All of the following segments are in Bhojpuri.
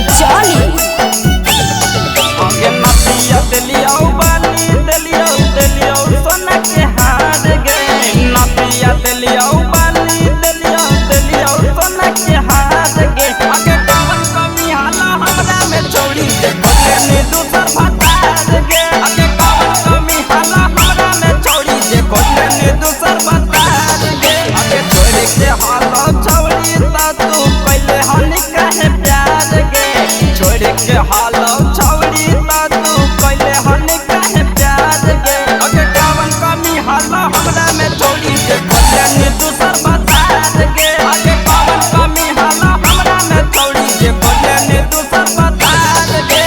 चली सोना के हार गे नतिया दिलिया बाली दिलिया सोना के हार गे अगे कवन कमी हाला हमरा में छोड़ी दे बोले दूसर बता गे अगे कवन कमी हाला हमरा में छोड़ी दे बोले दूसर बता गे अगे छोड़ के हाला छोड़ी ता तू पहले हनी कहे प्यार गे छोड़ के हाला छोड़ी ता तू पहले हनी कहे प्यार गे अगे कवन कमी हाला हमरा में छोड़ी दे बोले दूसर बता गे अगे कवन कमी हाला हमरा में छोड़ी दे बोले दूसर बता गे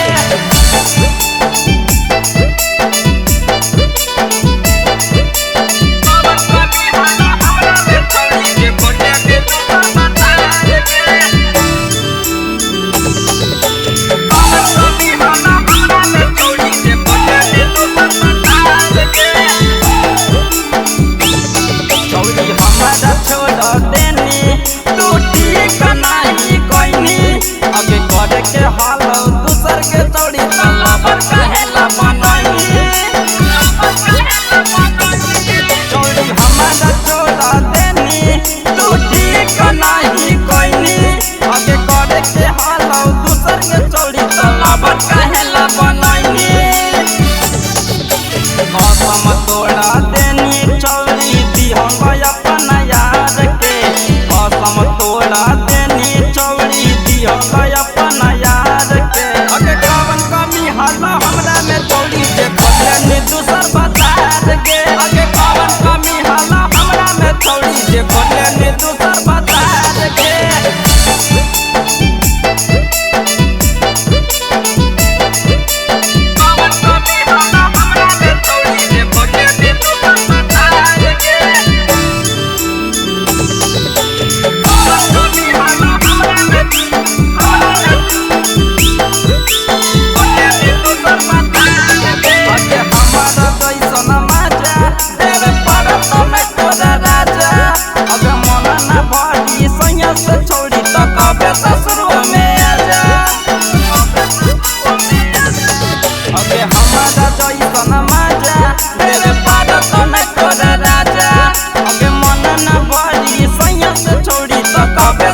के हालो दूसर के चौड़ी तलाबर कहेला बनाई चौड़ी हमारा छोड़ा देनी टूटी कनाही कोईनी आगे करे के हालो दूसर के चौड़ी तलाबर कहेला बनाई कसम तोड़ा देनी चौड़ी दिहंग अपना यार के कसम तोड़ा देनी चौड़ी दिहंग अपना यार के अगे कवन कमी हाला हमरा में चौड़ी दे बोले दूसर बता गे अगे कवन कमी हाला हमरा में चौड़ी दे बोले दूसर बता गे छोड़ी तो कबे ससुर में आजा अबे हमारा जैसन मजा मेरे पार तो न कर राजा अबे मन न भरी सैया से छोड़ी तो कबे